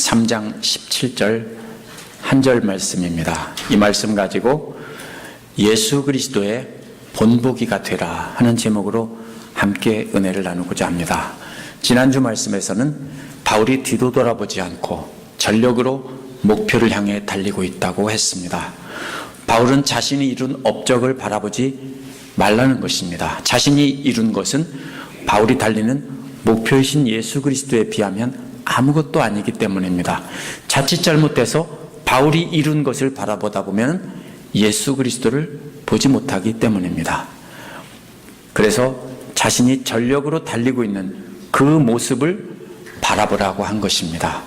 3장 17절 한 절 말씀입니다. 이 말씀 가지고 예수 그리스도의 본보기가 되라 하는 제목으로 함께 은혜를 나누고자 합니다. 지난주 말씀에서는 바울이 뒤도 돌아보지 않고 전력으로 목표를 향해 달리고 있다고 했습니다. 바울은 자신이 이룬 업적을 바라보지 말라는 것입니다. 자신이 이룬 것은 바울이 달리는 목표이신 예수 그리스도에 비하면 아무것도 아니기 때문입니다. 자칫 잘못돼서 바울이 이룬 것을 바라보다 보면 예수 그리스도를 보지 못하기 때문입니다. 그래서 자신이 전력으로 달리고 있는 그 모습을 바라보라고 한 것입니다.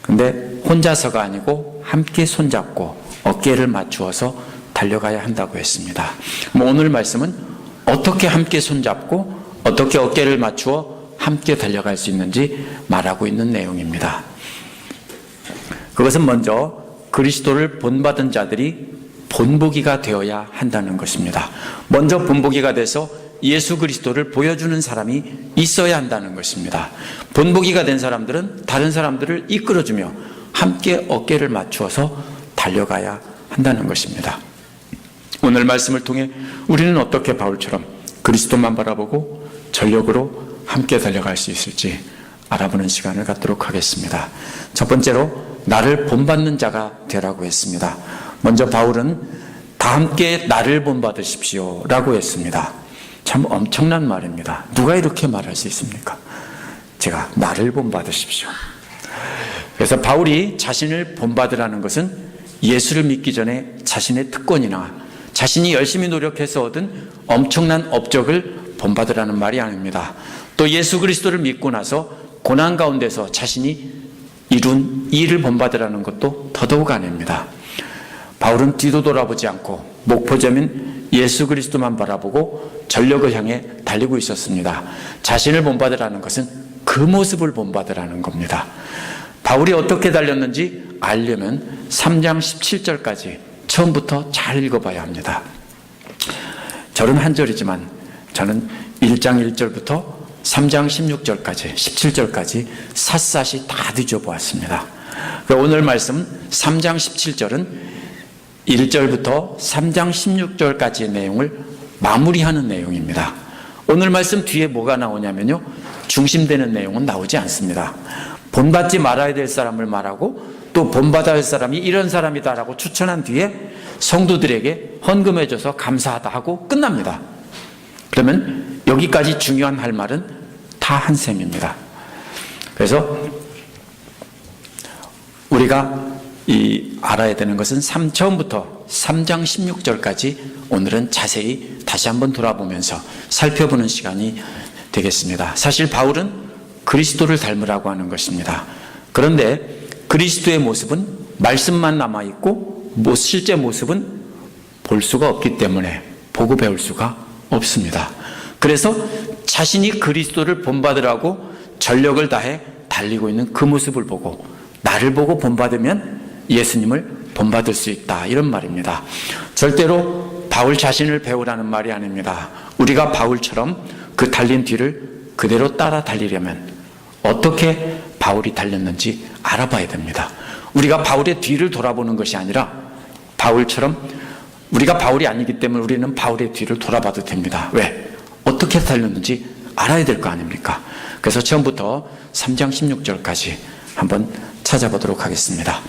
근데 혼자서가 아니고 함께 손잡고 어깨를 맞추어서 달려가야 한다고 했습니다. 오늘 말씀은 어떻게 함께 손잡고 어떻게 어깨를 맞추어 함께 달려갈 수 있는지 말하고 있는 내용입니다. 그것은 먼저 그리스도를 본받은 자들이 본보기가 되어야 한다는 것입니다. 먼저 본보기가 돼서 예수 그리스도를 보여주는 사람이 있어야 한다는 것입니다. 본보기가 된 사람들은 다른 사람들을 이끌어주며 함께 어깨를 맞추어서 달려가야 한다는 것입니다. 오늘 말씀을 통해 우리는 어떻게 바울처럼 그리스도만 바라보고 전력으로 함께 달려갈 수 있을지 알아보는 시간을 갖도록 하겠습니다. 첫 번째로 나를 본받는 자가 되라고 했습니다. 먼저 바울은 다 함께 나를 본받으십시오 라고 했습니다. 참 엄청난 말입니다. 누가 이렇게 말할 수 있습니까? 제가 나를 본받으십시오. 그래서 바울이 자신을 본받으라는 것은 예수를 믿기 전에 자신의 특권이나 자신이 열심히 노력해서 얻은 엄청난 업적을 본받으라는 말이 아닙니다. 또 예수 그리스도를 믿고 나서 고난 가운데서 자신이 이룬 일을 본받으라는 것도 더더욱 아닙니다. 바울은 뒤도 돌아보지 않고 목표점인 예수 그리스도만 바라보고 전력을 향해 달리고 있었습니다. 자신을 본받으라는 것은 그 모습을 본받으라는 겁니다. 바울이 어떻게 달렸는지 알려면 3장 17절까지 처음부터 잘 읽어봐야 합니다. 절은 한 절이지만 저는 1장 1절부터 3장 16절까지 17절까지 샅샅이 다 뒤져보았습니다. 오늘 말씀 3장 17절은 1절부터 3장 16절까지의 내용을 마무리하는 내용입니다. 오늘 말씀 뒤에 뭐가 나오냐면요, 중심되는 내용은 나오지 않습니다. 본받지 말아야 될 사람을 말하고 또 본받아야 할 사람이 이런 사람이다라고 추천한 뒤에 성도들에게 헌금해줘서 감사하다 하고 끝납니다. 그러면 여기까지 중요한 할 말은 다 한 셈입니다. 그래서 우리가 알아야 되는 것은 처음부터 3장 16절까지 오늘은 자세히 다시 한번 돌아보면서 살펴보는 시간이 되겠습니다. 사실 바울은 그리스도를 닮으라고 하는 것입니다. 그런데 그리스도의 모습은 말씀만 남아있고 실제 모습은 볼 수가 없기 때문에 보고 배울 수가 없습니다. 그래서 자신이 그리스도를 본받으라고 전력을 다해 달리고 있는 그 모습을 보고 나를 보고 본받으면 예수님을 본받을 수 있다, 이런 말입니다. 절대로 바울 자신을 배우라는 말이 아닙니다. 우리가 바울처럼 그 달린 뒤를 그대로 따라 달리려면 어떻게 바울이 달렸는지 알아봐야 됩니다. 우리가 바울의 뒤를 돌아보는 것이 아니라 바울처럼, 우리가 바울이 아니기 때문에 우리는 바울의 뒤를 돌아봐도 됩니다. 왜? 어떻게 달렸는지 알아야 될 거 아닙니까? 그래서 처음부터 3장 16절까지 한번 찾아보도록 하겠습니다.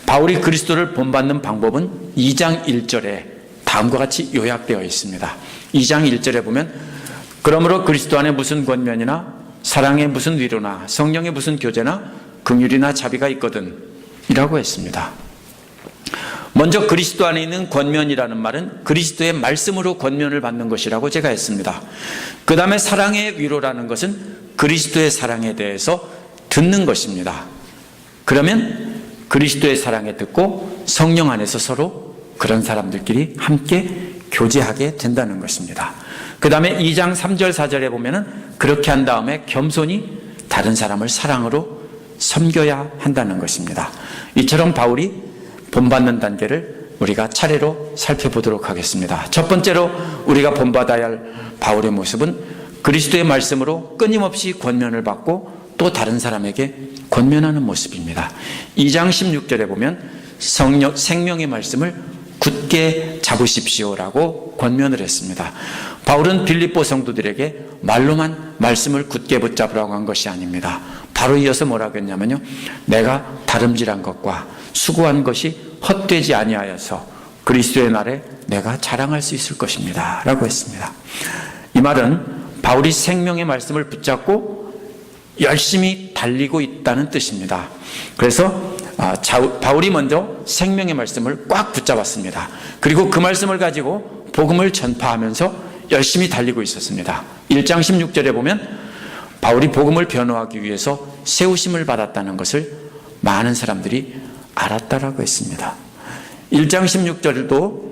바울이 그리스도를 본받는 방법은 2장 1절에 다음과 같이 요약되어 있습니다. 2장 1절에 보면 그러므로 그리스도 안에 무슨 권면이나 사랑에 무슨 위로나 성령의 무슨 교제나 긍휼이나 자비가 있거든 이라고 했습니다. 먼저 그리스도 안에 있는 권면이라는 말은 그리스도의 말씀으로 권면을 받는 것이라고 제가 했습니다. 그 다음에 사랑의 위로라는 것은 그리스도의 사랑에 대해서 듣는 것입니다. 그러면 그리스도의 사랑에 듣고 성령 안에서 서로 그런 사람들끼리 함께 교제하게 된다는 것입니다. 그 다음에 2장 3절 4절에 보면은 그렇게 한 다음에 겸손히 다른 사람을 사랑으로 섬겨야 한다는 것입니다. 이처럼 바울이 본받는 단계를 우리가 차례로 살펴보도록 하겠습니다. 첫 번째로 우리가 본받아야 할 바울의 모습은 그리스도의 말씀으로 끊임없이 권면을 받고 또 다른 사람에게 권면하는 모습입니다. 2장 16절에 보면 생명의 말씀을 굳게 잡으십시오라고 권면을 했습니다. 바울은 빌립보 성도들에게 말로만 말씀을 굳게 붙잡으라고 한 것이 아닙니다. 바로 이어서 뭐라고 했냐면요, 내가 다름질한 것과 수고한 것이 헛되지 아니하여서 그리스도의 날에 내가 자랑할 수 있을 것입니다 라고 했습니다. 이 말은 바울이 생명의 말씀을 붙잡고 열심히 달리고 있다는 뜻입니다. 그래서 바울이 먼저 생명의 말씀을 꽉 붙잡았습니다. 그리고 그 말씀을 가지고 복음을 전파하면서 열심히 달리고 있었습니다. 1장 16절에 보면 바울이 복음을 변호하기 위해서 세우심을 받았다는 것을 많은 사람들이 알았다라고 했습니다. 1장 16절도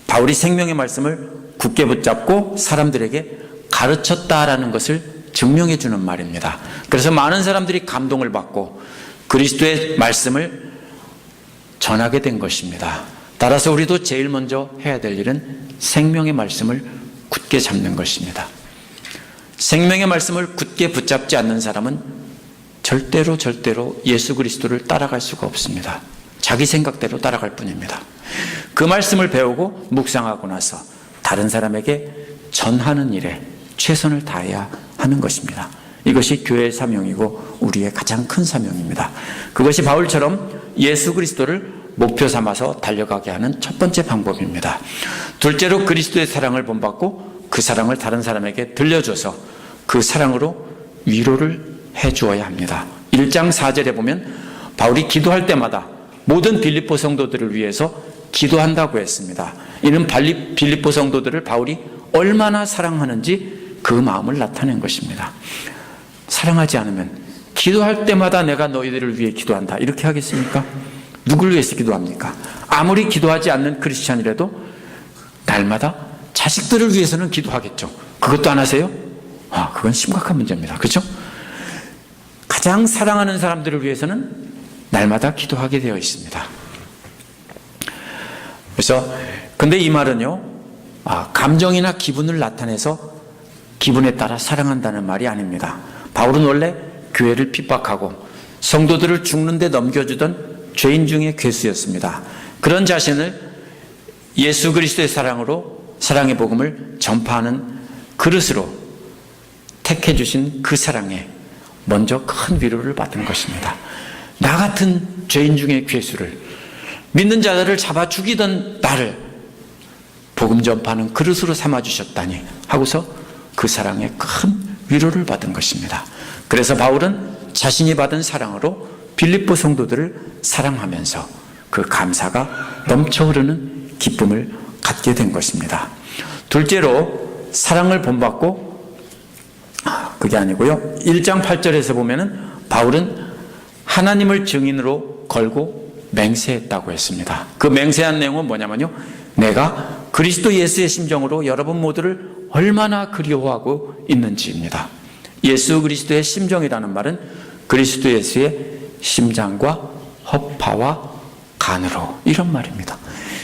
바울이 생명의 말씀을 굳게 붙잡고 사람들에게 가르쳤다라는 것을 증명해 주는 말입니다. 그래서 많은 사람들이 감동을 받고 그리스도의 말씀을 전하게 된 것입니다. 따라서 우리도 제일 먼저 해야 될 일은 생명의 말씀을 굳게 잡는 것입니다. 생명의 말씀을 굳게 붙잡지 않는 사람은 절대로 예수 그리스도를 따라갈 수가 없습니다. 자기 생각대로 따라갈 뿐입니다. 그 말씀을 배우고 묵상하고 나서 다른 사람에게 전하는 일에 최선을 다해야 하는 것입니다. 이것이 교회의 사명이고 우리의 가장 큰 사명입니다. 그것이 바울처럼 예수 그리스도를 목표 삼아서 달려가게 하는 첫 번째 방법입니다. 둘째로 그리스도의 사랑을 본받고 그 사랑을 다른 사람에게 들려줘서 그 사랑으로 위로를 해주어야 합니다. 1장 4절에 보면 바울이 기도할 때마다 모든 빌립보 성도들을 위해서 기도한다고 했습니다. 이는 빌립보 성도들을 바울이 얼마나 사랑하는지 그 마음을 나타낸 것입니다. 사랑하지 않으면 기도할 때마다 내가 너희들을 위해 기도한다 이렇게 하겠습니까? 누구를 위해서 기도합니까? 아무리 기도하지 않는 크리스찬이라도 날마다 자식들을 위해서는 기도하겠죠. 그것도 안 하세요? 그건 심각한 문제입니다. 그렇죠? 가장 사랑하는 사람들을 위해서는 날마다 기도하게 되어 있습니다. 그래서 근데 이 말은요, 감정이나 기분을 나타내서 기분에 따라 사랑한다는 말이 아닙니다. 바울은 원래 교회를 핍박하고 성도들을 죽는데 넘겨주던 죄인 중에 괴수였습니다. 그런 자신을 예수 그리스도의 사랑으로 사랑의 복음을 전파하는 그릇으로 택해 주신 그 사랑에 먼저 큰 위로를 받은 것입니다. 나 같은 죄인 중에 괴수를, 믿는 자들을 잡아 죽이던 나를 복음 전파하는 그릇으로 삼아주셨다니 하고서 그 사랑에 큰 위로를 받은 것입니다. 그래서 바울은 자신이 받은 사랑으로 빌립보 성도들을 사랑하면서 그 감사가 넘쳐 흐르는 기쁨을 갖게 된 것입니다. 둘째로 사랑을 본받고, 그게 아니고요, 1장 8절에서 보면은 바울은 하나님을 증인으로 걸고 맹세했다고 했습니다. 그 맹세한 내용은 뭐냐면요, 내가 그리스도 예수의 심정으로 여러분 모두를 얼마나 그리워하고 있는지입니다. 예수 그리스도의 심정이라는 말은 그리스도 예수의 심장과 허파와 간으로, 이런 말입니다.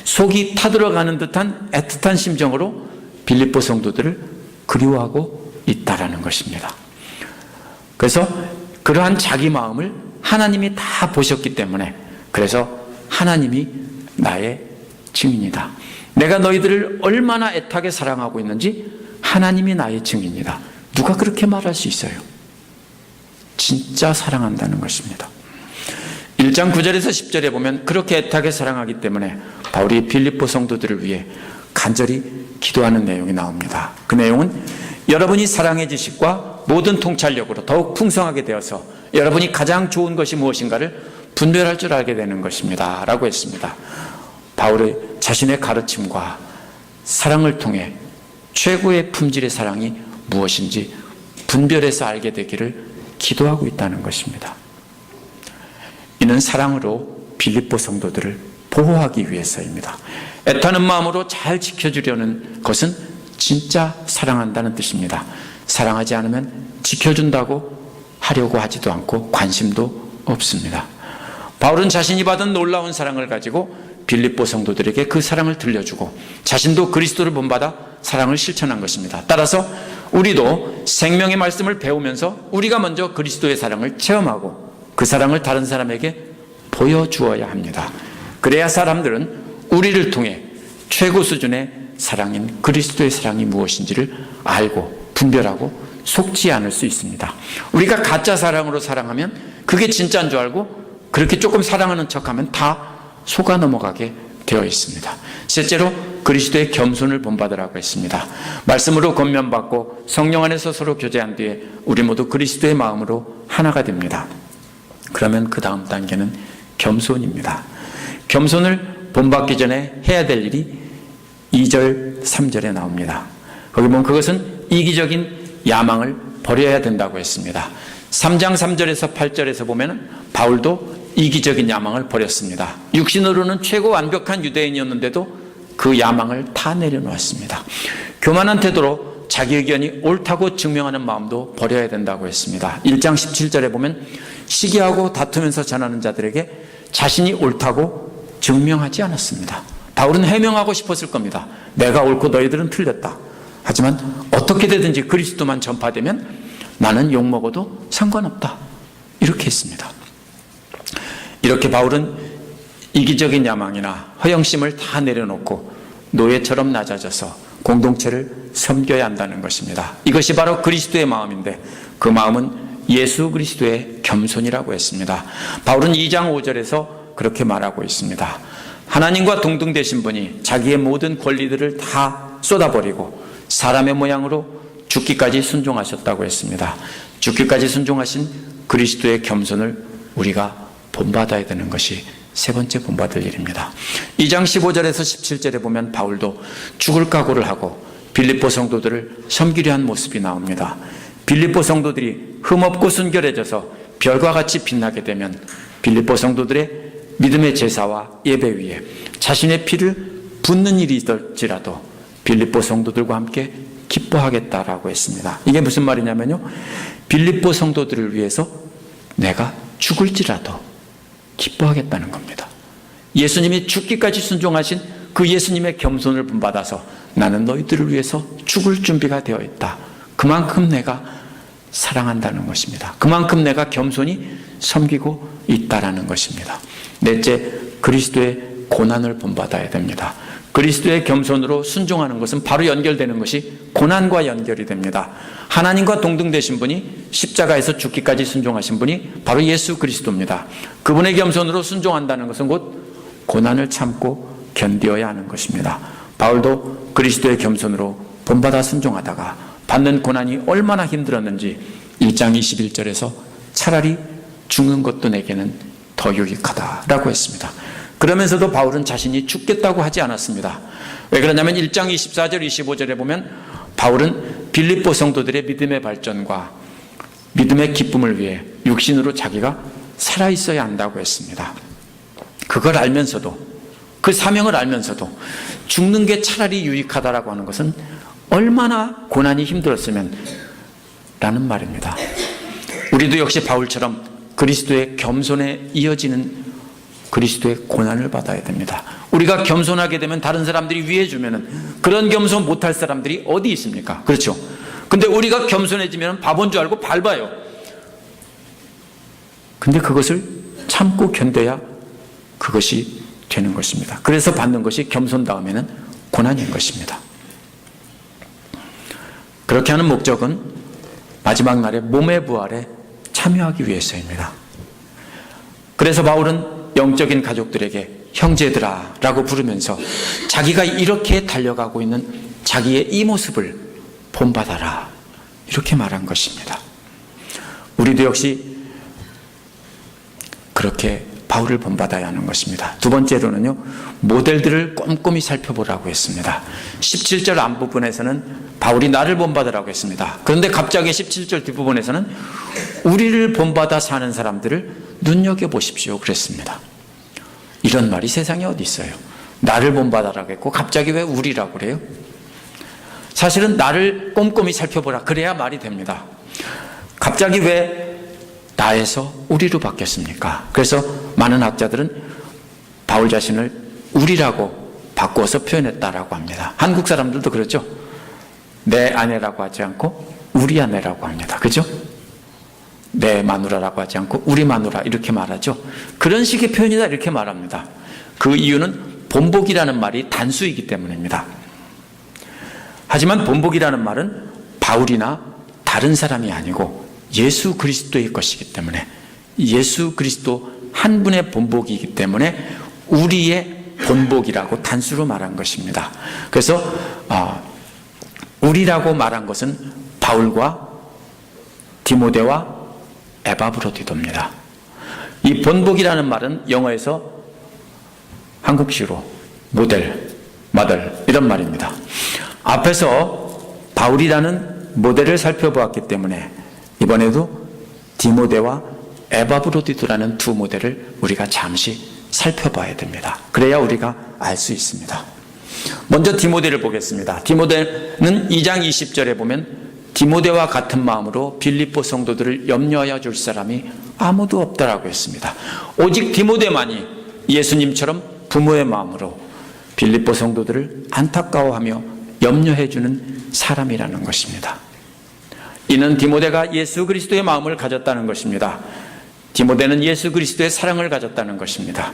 속이 타들어가는 듯한 애틋한 심정으로 빌립보 성도들을 그리워하고 있다라는 것입니다. 그래서 그러한 자기 마음을 하나님이 다 보셨기 때문에, 그래서 하나님이 나의 증인이다. 내가 너희들을 얼마나 애타게 사랑하고 있는지 하나님이 나의 증인이다. 누가 그렇게 말할 수 있어요? 진짜 사랑한다는 것입니다. 1장 9절에서 10절에 보면 그렇게 애타게 사랑하기 때문에 바울이 빌립보 성도들을 위해 간절히 기도하는 내용이 나옵니다. 그 내용은 여러분이 사랑의 지식과 모든 통찰력으로 더욱 풍성하게 되어서 여러분이 가장 좋은 것이 무엇인가를 분별할 줄 알게 되는 것입니다 라고 했습니다. 바울의 자신의 가르침과 사랑을 통해 최고의 품질의 사랑이 무엇인지 분별해서 알게 되기를 기도하고 있다는 것입니다. 이는 사랑으로 빌립보 성도들을 보호하기 위해서입니다. 애타는 마음으로 잘 지켜주려는 것은 진짜 사랑한다는 뜻입니다. 사랑하지 않으면 지켜준다고 하려고 하지도 않고 관심도 없습니다. 바울은 자신이 받은 놀라운 사랑을 가지고 빌립보 성도들에게 그 사랑을 들려주고 자신도 그리스도를 본받아 사랑을 실천한 것입니다. 따라서 우리도 생명의 말씀을 배우면서 우리가 먼저 그리스도의 사랑을 체험하고 그 사랑을 다른 사람에게 보여주어야 합니다. 그래야 사람들은 우리를 통해 최고 수준의 사랑인 그리스도의 사랑이 무엇인지를 알고 분별하고 속지 않을 수 있습니다. 우리가 가짜 사랑으로 사랑하면 그게 진짜인 줄 알고 그렇게 조금 사랑하는 척하면 다 속아 넘어가게 되어 있습니다. 실제로 그리스도의 겸손을 본받으라고 했습니다. 말씀으로 권면받고 성령 안에서 서로 교제한 뒤에 우리 모두 그리스도의 마음으로 하나가 됩니다. 그러면 그 다음 단계는 겸손입니다. 겸손을 본받기 전에 해야 될 일이 2절, 3절에 나옵니다. 거기 보면 그것은 이기적인 야망을 버려야 된다고 했습니다. 3장 3절에서 8절에서 보면 바울도 이기적인 야망을 버렸습니다. 육신으로는 최고 완벽한 유대인이었는데도 그 야망을 다 내려놓았습니다. 교만한 태도로 자기 의견이 옳다고 증명하는 마음도 버려야 된다고 했습니다. 1장 17절에 보면 시기하고 다투면서 전하는 자들에게 자신이 옳다고 증명하지 않았습니다. 바울은 해명하고 싶었을 겁니다. 내가 옳고 너희들은 틀렸다. 하지만 어떻게 되든지 그리스도만 전파되면 나는 욕먹어도 상관없다. 이렇게 했습니다. 이렇게 바울은 이기적인 야망이나 허영심을 다 내려놓고 노예처럼 낮아져서 공동체를 섬겨야 한다는 것입니다. 이것이 바로 그리스도의 마음인데 그 마음은 예수 그리스도의 겸손이라고 했습니다. 바울은 2장 5절에서 그렇게 말하고 있습니다. 하나님과 동등되신 분이 자기의 모든 권리들을 다 쏟아버리고 사람의 모양으로 죽기까지 순종하셨다고 했습니다. 죽기까지 순종하신 그리스도의 겸손을 우리가 본받아야 되는 것이 세 번째 본받을 일입니다. 2장 15절에서 17절에 보면 바울도 죽을 각오를 하고 빌립보 성도들을 섬기려 한 모습이 나옵니다. 빌립보 성도들이 흠없고 순결해져서 별과 같이 빛나게 되면 빌립보 성도들의 믿음의 제사와 예배 위에 자신의 피를 붓는 일이 있을지라도 빌립보 성도들과 함께 기뻐하겠다라고 했습니다. 이게 무슨 말이냐면요, 빌립보 성도들을 위해서 내가 죽을지라도 기뻐하겠다는 겁니다. 예수님이 죽기까지 순종하신 그 예수님의 겸손을 본받아서 나는 너희들을 위해서 죽을 준비가 되어 있다. 그만큼 내가 사랑한다는 것입니다. 그만큼 내가 겸손히 섬기고 있다라는 것입니다. 넷째, 그리스도의 고난을 본받아야 됩니다. 그리스도의 겸손으로 순종하는 것은 바로 연결되는 것이 고난과 연결이 됩니다. 하나님과 동등되신 분이 십자가에서 죽기까지 순종하신 분이 바로 예수 그리스도입니다. 그분의 겸손으로 순종한다는 것은 곧 고난을 참고 견디어야 하는 것입니다. 바울도 그리스도의 겸손으로 본받아 순종하다가 받는 고난이 얼마나 힘들었는지 1장 21절에서 차라리 죽는 것도 내게는 더 유익하다라고 했습니다. 그러면서도 바울은 자신이 죽겠다고 하지 않았습니다. 왜 그러냐면 1장 24절 25절에 보면 바울은 빌립보 성도들의 믿음의 발전과 믿음의 기쁨을 위해 육신으로 자기가 살아있어야 한다고 했습니다. 그걸 알면서도, 그 사명을 알면서도 죽는 게 차라리 유익하다라고 하는 것은 얼마나 고난이 힘들었으면 라는 말입니다. 우리도 역시 바울처럼 그리스도의 겸손에 이어지는 그리스도의 고난을 받아야 됩니다. 우리가 겸손하게 되면 다른 사람들이 위해주면 그런 겸손 못할 사람들이 어디 있습니까? 그렇죠? 근데 우리가 겸손해지면 바본 줄 알고 밟아요. 근데 그것을 참고 견뎌야 그것이 되는 것입니다. 그래서 받는 것이 겸손 다음에는 고난인 것입니다. 그렇게 하는 목적은 마지막 날의 몸의 부활에 참여하기 위해서입니다. 그래서 바울은 영적인 가족들에게 형제들아 라고 부르면서 자기가 이렇게 달려가고 있는 자기의 이 모습을 본받아라 이렇게 말한 것입니다. 우리도 역시 그렇게 바울을 본받아야 하는 것입니다. 두 번째로는요, 모델들을 꼼꼼히 살펴보라고 했습니다. 17절 앞부분에서는 바울이 나를 본받으라고 했습니다. 그런데 갑자기 17절 뒷부분에서는 우리를 본받아 사는 사람들을 눈여겨보십시오 그랬습니다. 이런 말이 세상에 어디 있어요? 나를 본받아라고 했고 갑자기 왜 우리라고 그래요? 사실은 나를 꼼꼼히 살펴보라 그래야 말이 됩니다. 갑자기 왜 나에서 우리로 바뀌었습니까? 그래서 많은 학자들은 바울 자신을 우리라고 바꾸어서 표현했다라고 합니다. 한국 사람들도 그렇죠. 내 아내라고 하지 않고 우리 아내라고 합니다. 그죠? 내 마누라라고 하지 않고 우리 마누라 이렇게 말하죠. 그런 식의 표현이다 이렇게 말합니다. 그 이유는 본복이라는 말이 단수이기 때문입니다. 하지만 본복이라는 말은 바울이나 다른 사람이 아니고 예수 그리스도의 것이기 때문에, 예수 그리스도 한 분의 본복이기 때문에 우리의 본복이라고 단수로 말한 것입니다. 그래서 우리라고 말한 것은 바울과 디모데와 에바브로디도입니다. 이 본복이라는 말은 영어에서 한국식으로 모델, 마들 이런 말입니다. 앞에서 바울이라는 모델을 살펴보았기 때문에 이번에도 디모데와 에바브로디도라는 두 모델을 우리가 잠시 살펴봐야 됩니다. 그래야 우리가 알 수 있습니다. 먼저 디모데를 보겠습니다. 디모데는 2장 20절에 보면 디모데와 같은 마음으로 빌립보 성도들을 염려하여 줄 사람이 아무도 없다라고 했습니다. 오직 디모데만이 예수님처럼 부모의 마음으로 빌립보 성도들을 안타까워하며 염려해 주는 사람이라는 것입니다. 이는 디모데가 예수 그리스도의 마음을 가졌다는 것입니다. 디모데는 예수 그리스도의 사랑을 가졌다는 것입니다.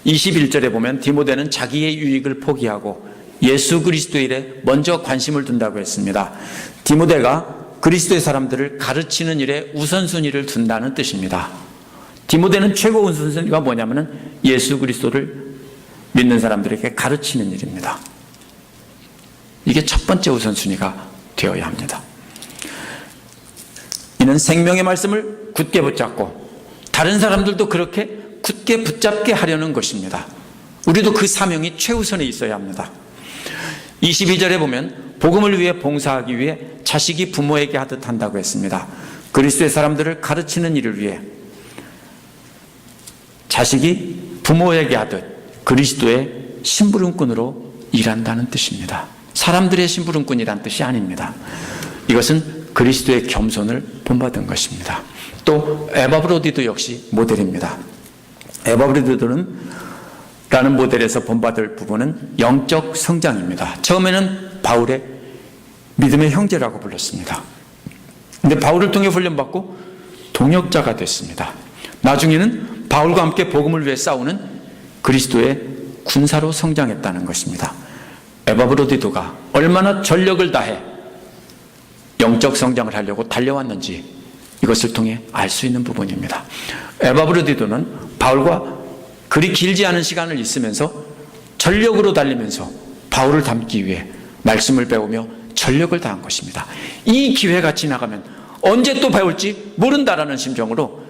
21절에 보면 디모데는 자기의 유익을 포기하고 예수 그리스도의 일에 먼저 관심을 둔다고 했습니다. 디모데가 그리스도의 사람들을 가르치는 일에 우선순위를 둔다는 뜻입니다. 디모데는 최고 우선순위가 뭐냐면 예수 그리스도를 믿는 사람들에게 가르치는 일입니다. 이게 첫 번째 우선순위가 되어야 합니다. 이는 생명의 말씀을 굳게 붙잡고 다른 사람들도 그렇게 굳게 붙잡게 하려는 것입니다. 우리도 그 사명이 최우선에 있어야 합니다. 22절에 보면 복음을 위해 봉사하기 위해 자식이 부모에게 하듯 한다고 했습니다. 그리스도의 사람들을 가르치는 일을 위해 자식이 부모에게 하듯 그리스도의 심부름꾼으로 일한다는 뜻입니다. 사람들의 심부름꾼이란 뜻이 아닙니다. 이것은 그리스도의 겸손을 본받은 것입니다. 또 에바브로디도 역시 모델입니다. 에바브로디도는 라는 모델에서 본받을 부분은 영적 성장입니다. 처음에는 바울의 믿음의 형제라고 불렀습니다. 근데 바울을 통해 훈련받고 동역자가 됐습니다. 나중에는 바울과 함께 복음을 위해 싸우는 그리스도의 군사로 성장했다는 것입니다. 에바브로디도가 얼마나 전력을 다해 영적 성장을 하려고 달려왔는지 이것을 통해 알 수 있는 부분입니다. 에바브로디도는 바울과 그리 길지 않은 시간을 있으면서 전력으로 달리면서 바울을 닮기 위해 말씀을 배우며 전력을 다한 것입니다. 이 기회가 지나가면 언제 또 배울지 모른다라는 심정으로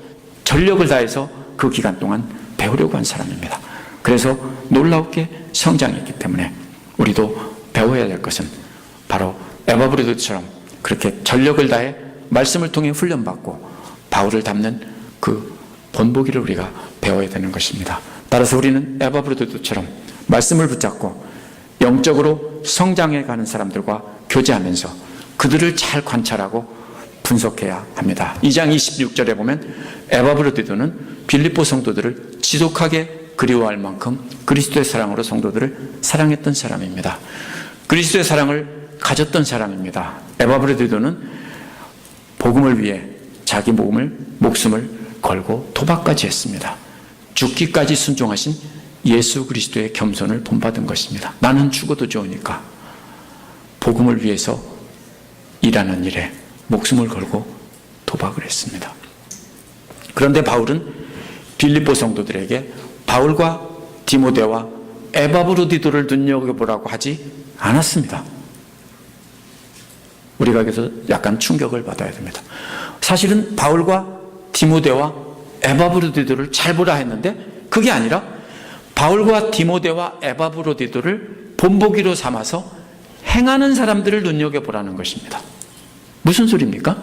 전력을 다해서 그 기간 동안 배우려고 한 사람입니다. 그래서 놀랍게 성장했기 때문에 우리도 배워야 될 것은 바로 에바브로디도처럼 그렇게 전력을 다해 말씀을 통해 훈련받고 바울을 닮는 그 본보기를 우리가 배워야 되는 것입니다. 따라서 우리는 에바브로디도처럼 말씀을 붙잡고 영적으로 성장해 가는 사람들과 교제하면서 그들을 잘 관찰하고 분석해야 합니다. 2장 26절에 보면 에바브로디도는 빌립보 성도들을 지속하게 그리워할 만큼 그리스도의 사랑으로 성도들을 사랑했던 사람입니다. 그리스도의 사랑을 가졌던 사람입니다. 에바브로디도는 복음을 위해 자기 목숨을 걸고 도박까지 했습니다. 죽기까지 순종하신 예수 그리스도의 겸손을 본받은 것입니다. 나는 죽어도 좋으니까 복음을 위해서 일하는 일에 목숨을 걸고 도박을 했습니다. 그런데 바울은 빌립보 성도들에게 바울과 디모데와 에바브로디도를 눈여겨보라고 하지 않았습니다. 우리가 여기서 약간 충격을 받아야 됩니다. 사실은 바울과 디모데와 에바브로디도를 잘 보라 했는데 그게 아니라 바울과 디모데와 에바브로디도를 본보기로 삼아서 행하는 사람들을 눈여겨보라는 것입니다. 무슨 소리입니까?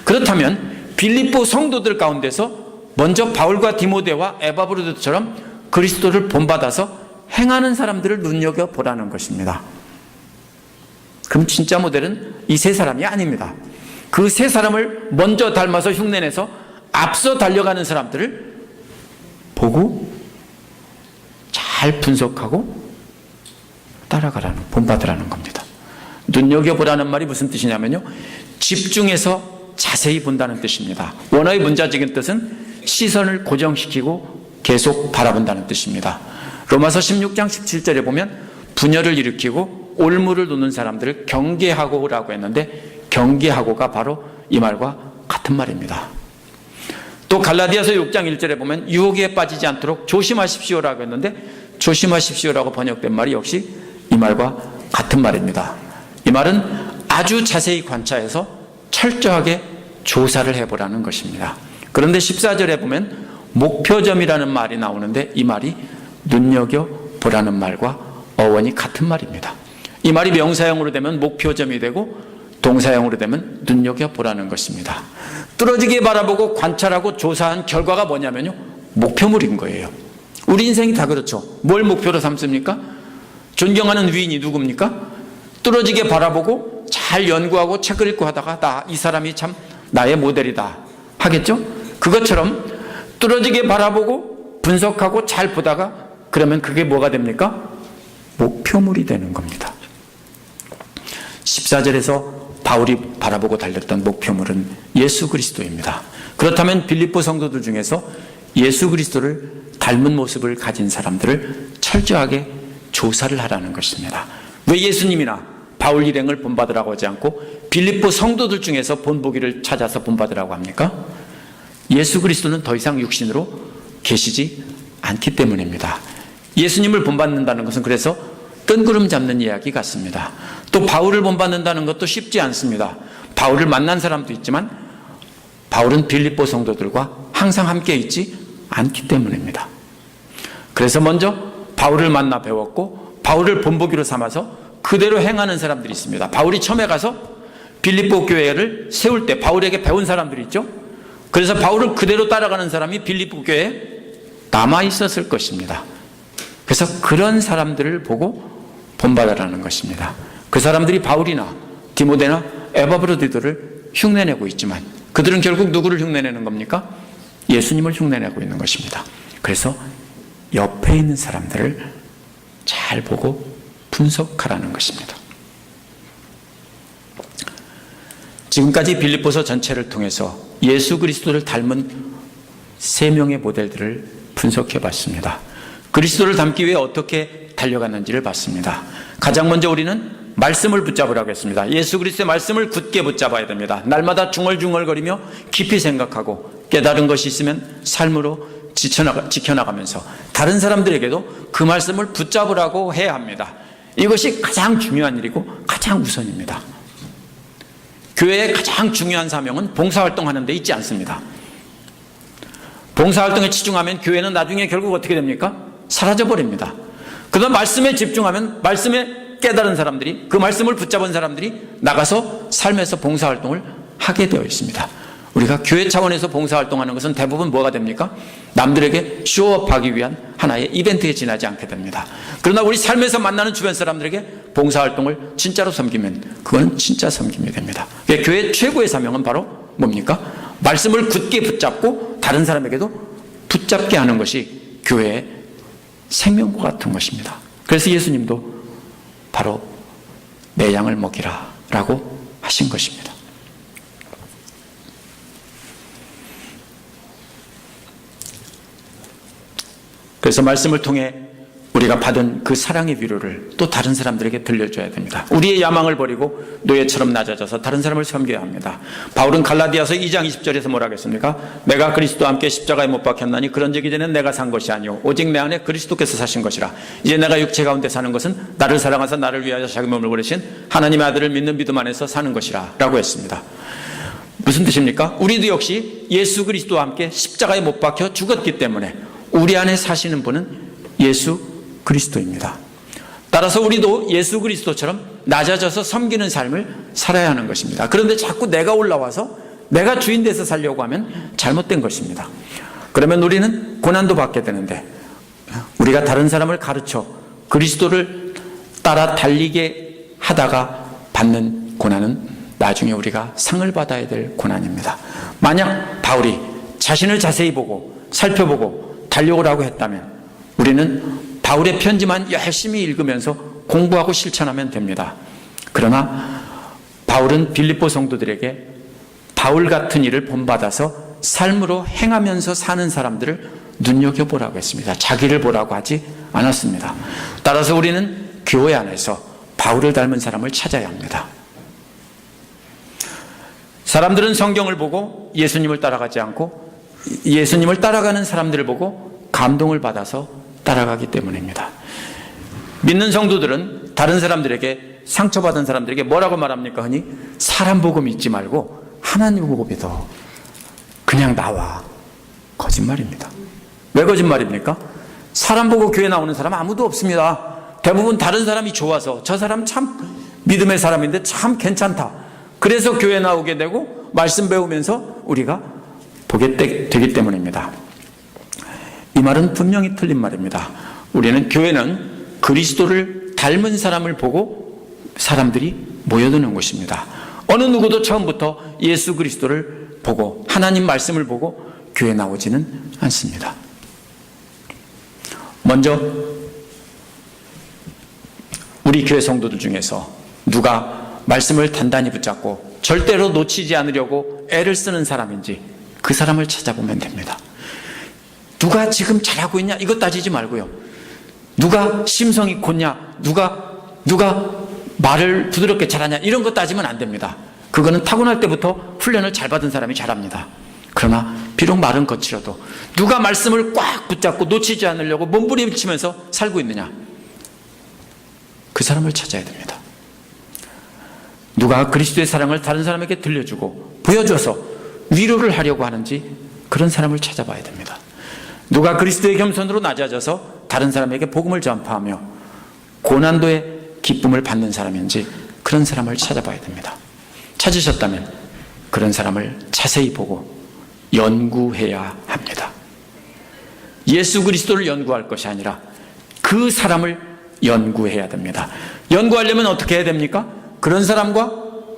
그렇다면 빌립보 성도들 가운데서 먼저 바울과 디모데와 에바브로디도처럼 그리스도를 본받아서 행하는 사람들을 눈여겨보라는 것입니다. 그럼 진짜 모델은 이 세 사람이 아닙니다. 그 세 사람을 먼저 닮아서 흉내내서 앞서 달려가는 사람들을 보고 잘 분석하고 따라가라는, 본받으라는 겁니다. 눈여겨보라는 말이 무슨 뜻이냐면요, 집중해서 자세히 본다는 뜻입니다. 원어의 문자적인 뜻은 시선을 고정시키고 계속 바라본다는 뜻입니다. 로마서 16장 17절에 보면 분열을 일으키고 올무를 놓는 사람들을 경계하고라고 했는데, 경계하고가 바로 이 말과 같은 말입니다. 또 갈라디아서 6장 1절에 보면 유혹에 빠지지 않도록 조심하십시오라고 했는데, 조심하십시오라고 번역된 말이 역시 이 말과 같은 말입니다. 이 말은 아주 자세히 관찰해서 철저하게 조사를 해보라는 것입니다. 그런데 14절에 보면 목표점이라는 말이 나오는데, 이 말이 눈여겨보라는 말과 어원이 같은 말입니다. 이 말이 명사형으로 되면 목표점이 되고 동사형으로 되면 눈여겨보라는 것입니다. 뚫어지게 바라보고 관찰하고 조사한 결과가 뭐냐면요, 목표물인 거예요. 우리 인생이 다 그렇죠. 뭘 목표로 삼습니까? 존경하는 위인이 누굽니까? 뚫어지게 바라보고 잘 연구하고 책을 읽고 하다가 이 사람이 참 나의 모델이다 하겠죠? 그것처럼 뚫어지게 바라보고 분석하고 잘 보다가 그러면 그게 뭐가 됩니까? 목표물이 되는 겁니다. 14절에서 바울이 바라보고 달렸던 목표물은 예수 그리스도입니다. 그렇다면 빌립보 성도들 중에서 예수 그리스도를 닮은 모습을 가진 사람들을 철저하게 조사를 하라는 것입니다. 왜 예수님이나 바울 일행을 본받으라고 하지 않고 빌립보 성도들 중에서 본보기를 찾아서 본받으라고 합니까? 예수 그리스도는 더 이상 육신으로 계시지 않기 때문입니다. 예수님을 본받는다는 것은 그래서 뜬구름 잡는 이야기 같습니다. 또 바울을 본받는다는 것도 쉽지 않습니다. 바울을 만난 사람도 있지만 바울은 빌립보 성도들과 항상 함께 있지 않기 때문입니다. 그래서 먼저 바울을 만나 배웠고 바울을 본보기로 삼아서 그대로 행하는 사람들이 있습니다. 바울이 처음에 가서 빌립보 교회를 세울 때 바울에게 배운 사람들이 있죠. 그래서 바울을 그대로 따라가는 사람이 빌립보 교회에 남아 있었을 것입니다. 그래서 그런 사람들을 보고 본받으라는 것입니다. 그 사람들이 바울이나 디모데나 에바브로디도를 흉내내고 있지만 그들은 결국 누구를 흉내내는 겁니까? 예수님을 흉내내고 있는 것입니다. 그래서 옆에 있는 사람들을 잘 보고 분석하라는 것입니다. 지금까지 빌립보서 전체를 통해서 예수 그리스도를 닮은 3명의 모델들을 분석해 봤습니다. 그리스도를 닮기 위해 어떻게 달려갔는지를 봤습니다. 가장 먼저 우리는 말씀을 붙잡으라고 했습니다. 예수 그리스도의 말씀을 굳게 붙잡아야 됩니다. 날마다 중얼중얼거리며 깊이 생각하고 깨달은 것이 있으면 삶으로 지켜나가면서 다른 사람들에게도 그 말씀을 붙잡으라고 해야 합니다. 이것이 가장 중요한 일이고 가장 우선입니다. 교회의 가장 중요한 사명은 봉사활동하는 데 있지 않습니다. 봉사활동에 치중하면 교회는 나중에 결국 어떻게 됩니까? 사라져버립니다. 그다음 말씀에 집중하면 말씀에 깨달은 사람들이, 그 말씀을 붙잡은 사람들이 나가서 삶에서 봉사활동을 하게 되어 있습니다. 우리가 교회 차원에서 봉사활동하는 것은 대부분 뭐가 됩니까? 남들에게 쇼업하기 위한 하나의 이벤트에 지나지 않게 됩니다. 그러나 우리 삶에서 만나는 주변 사람들에게 봉사활동을 진짜로 섬기면 그건 진짜 섬김이 됩니다. 교회의 최고의 사명은 바로 뭡니까? 말씀을 굳게 붙잡고 다른 사람에게도 붙잡게 하는 것이 교회의 생명과 같은 것입니다. 그래서 예수님도 바로 내 양을 먹이라 라고 하신 것입니다. 그래서 말씀을 통해 우리가 받은 그 사랑의 위로를 또 다른 사람들에게 들려줘야 됩니다. 우리의 야망을 버리고 노예처럼 낮아져서 다른 사람을 섬겨야 합니다. 바울은 갈라디아서 2장 20절에서 뭐라고 했습니까? 내가 그리스도와 함께 십자가에 못 박혔나니 그런즉 이제는 내가 산 것이 아니오 오직 내 안에 그리스도께서 사신 것이라. 이제 내가 육체 가운데 사는 것은 나를 사랑하사 나를 위하여 자기 몸을 버리신 하나님의 아들을 믿는 믿음 안에서 사는 것이라 라고 했습니다. 무슨 뜻입니까? 우리도 역시 예수 그리스도와 함께 십자가에 못 박혀 죽었기 때문에 우리 안에 사시는 분은 예수 그리스도입니다. 따라서 우리도 예수 그리스도처럼 낮아져서 섬기는 삶을 살아야 하는 것입니다. 그런데 자꾸 내가 올라와서 내가 주인 돼서 살려고 하면 잘못된 것입니다. 그러면 우리는 고난도 받게 되는데 우리가 다른 사람을 가르쳐 그리스도를 따라 달리게 하다가 받는 고난은 나중에 우리가 상을 받아야 될 고난입니다. 만약 바울이 자신을 자세히 보고 살펴보고 달려오라고 했다면 우리는 바울의 편지만 열심히 읽으면서 공부하고 실천하면 됩니다. 그러나 바울은 빌립보 성도들에게 바울 같은 일을 본받아서 삶으로 행하면서 사는 사람들을 눈여겨보라고 했습니다. 자기를 보라고 하지 않았습니다. 따라서 우리는 교회 안에서 바울을 닮은 사람을 찾아야 합니다. 사람들은 성경을 보고 예수님을 따라가지 않고 예수님을 따라가는 사람들을 보고 감동을 받아서 따라가기 때문입니다. 믿는 성도들은 다른 사람들에게, 상처받은 사람들에게 뭐라고 말합니까? 흔히 사람 보고 믿지 말고 하나님 보고 믿어. 그냥 나와. 거짓말입니다. 왜 거짓말입니까? 사람 보고 교회 나오는 사람 아무도 없습니다. 대부분 다른 사람이 좋아서 저 사람 참 믿음의 사람인데 참 괜찮다. 그래서 교회 나오게 되고 말씀 배우면서 우리가 보게 되기 때문입니다. 이 말은 분명히 틀린 말입니다. 우리는, 교회는 그리스도를 닮은 사람을 보고 사람들이 모여드는 곳입니다. 어느 누구도 처음부터 예수 그리스도를 보고 하나님 말씀을 보고 교회 나오지는 않습니다. 먼저 우리 교회 성도들 중에서 누가 말씀을 단단히 붙잡고 절대로 놓치지 않으려고 애를 쓰는 사람인지 그 사람을 찾아보면 됩니다. 누가 지금 잘하고 있냐 이거 따지지 말고요. 누가 심성이 곧냐, 누가 말을 부드럽게 잘하냐 이런 거 따지면 안 됩니다. 그거는 타고날 때부터 훈련을 잘 받은 사람이 잘합니다. 그러나 비록 말은 거칠어도 누가 말씀을 꽉 붙잡고 놓치지 않으려고 몸부림치면서 살고 있느냐, 그 사람을 찾아야 됩니다. 누가 그리스도의 사랑을 다른 사람에게 들려주고 보여줘서 위로를 하려고 하는지 그런 사람을 찾아봐야 됩니다. 누가 그리스도의 겸손으로 낮아져서 다른 사람에게 복음을 전파하며 고난도의 기쁨을 받는 사람인지 그런 사람을 찾아봐야 됩니다. 찾으셨다면 그런 사람을 자세히 보고 연구해야 합니다. 예수 그리스도를 연구할 것이 아니라 그 사람을 연구해야 됩니다. 연구하려면 어떻게 해야 됩니까? 그런 사람과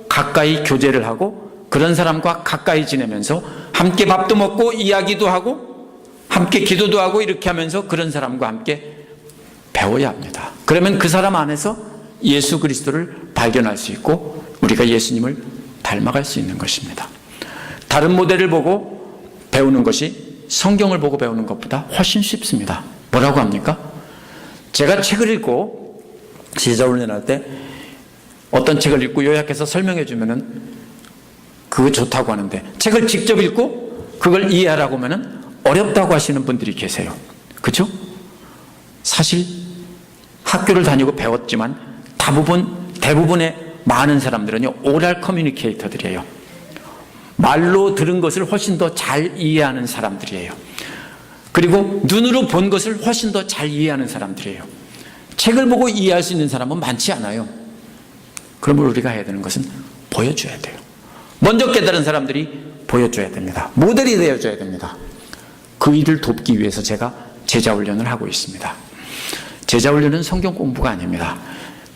가까이 교제를 하고 그런 사람과 가까이 지내면서 함께 밥도 먹고 이야기도 하고 함께 기도도 하고 이렇게 하면서 그런 사람과 함께 배워야 합니다. 그러면 그 사람 안에서 예수 그리스도를 발견할 수 있고 우리가 예수님을 닮아갈 수 있는 것입니다. 다른 모델을 보고 배우는 것이 성경을 보고 배우는 것보다 훨씬 쉽습니다. 뭐라고 합니까? 제가 책을 읽고 제자훈련할 때 어떤 책을 읽고 요약해서 설명해 주면은 그거 좋다고 하는데 책을 직접 읽고 그걸 이해하라고 하면은 어렵다고 하시는 분들이 계세요. 그렇죠? 사실 학교를 다니고 배웠지만 대부분의 많은 사람들은요 오랄 커뮤니케이터들이에요. 말로 들은 것을 훨씬 더 잘 이해하는 사람들이에요. 그리고 눈으로 본 것을 훨씬 더 잘 이해하는 사람들이에요. 책을 보고 이해할 수 있는 사람은 많지 않아요. 그러면 우리가 해야 되는 것은 보여줘야 돼요. 먼저 깨달은 사람들이 보여줘야 됩니다. 모델이 되어줘야 됩니다. 그 일을 돕기 위해서 제가 제자훈련을 하고 있습니다. 제자훈련은 성경 공부가 아닙니다.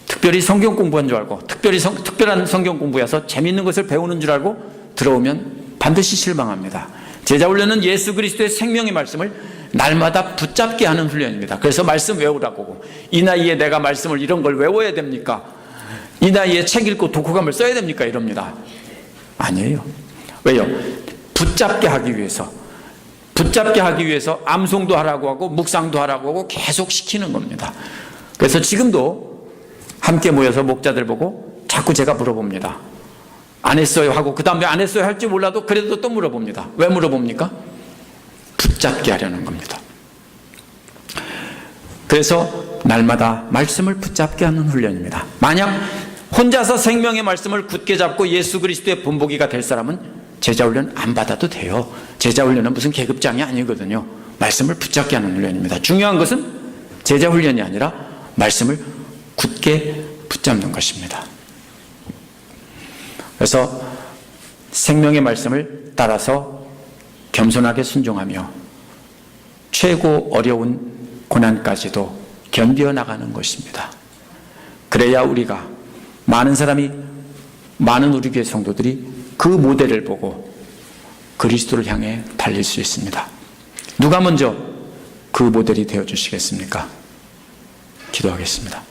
특별히 성경 공부한 줄 알고 특별한 성경 공부여서 재미있는 것을 배우는 줄 알고 들어오면 반드시 실망합니다. 제자훈련은 예수 그리스도의 생명의 말씀을 날마다 붙잡게 하는 훈련입니다. 그래서 말씀 외우라고, 이 나이에 내가 말씀을 이런 걸 외워야 됩니까? 이 나이에 책 읽고 독후감을 써야 됩니까? 이럽니다. 아니에요. 왜요? 붙잡게 하기 위해서 암송도 하라고 하고 묵상도 하라고 하고 계속 시키는 겁니다. 그래서 지금도 함께 모여서 목자들 보고 자꾸 제가 물어봅니다. 안 했어요 하고 그 다음에 안 했어요 할지 몰라도 그래도 또 물어봅니다. 왜 물어봅니까? 붙잡게 하려는 겁니다. 그래서 날마다 말씀을 붙잡게 하는 훈련입니다. 만약 혼자서 생명의 말씀을 굳게 잡고 예수 그리스도의 본보기가 될 사람은 제자훈련 안 받아도 돼요. 제자훈련은 무슨 계급장이 아니거든요. 말씀을 붙잡게 하는 훈련입니다. 중요한 것은 제자훈련이 아니라 말씀을 굳게 붙잡는 것입니다. 그래서 생명의 말씀을 따라서 겸손하게 순종하며 최고 어려운 고난까지도 견뎌 나가는 것입니다. 그래야 우리가 많은 우리 교회 성도들이 그 모델을 보고 그리스도를 향해 달릴 수 있습니다. 누가 먼저 그 모델이 되어 주시겠습니까? 기도하겠습니다.